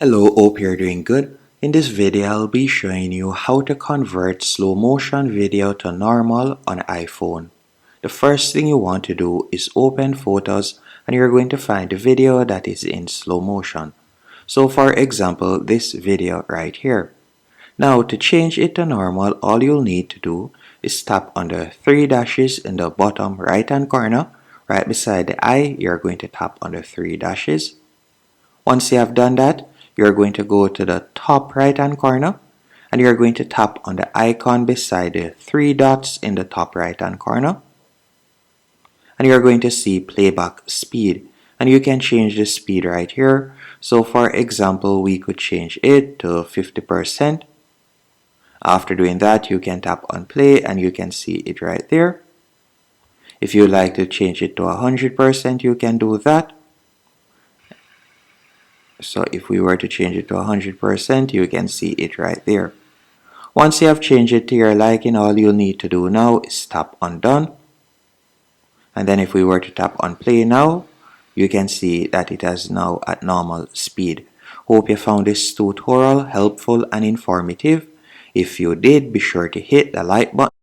Hello, hope you're doing good. In this video, I'll be showing you how to convert slow motion video to normal on iPhone. The first thing you want to do is open Photos and you're going to find the video that is in slow motion. So for example, this video right here. Now to change it to normal, all you'll need to do is tap on the three dashes in the bottom right hand corner. Right beside the eye, you're going to tap on the three dashes. Once you have done that, you're going to go to the top right hand corner and you're going to tap on the icon beside the three dots in the top right hand corner, and you're going to see playback speed, and you can change the speed right here. So for example, we could change it to 50%. After doing that, you can tap on play and you can see it right there. If you like to change it to 100%, you can do that. So if we were to change it to 100%, you can see it right there. Once you have changed it to your liking, all you'll need to do now is tap on done. And then if we were to tap on play now, you can see that it is now at normal speed. Hope you found this tutorial helpful and informative. If you did, be sure to hit the like button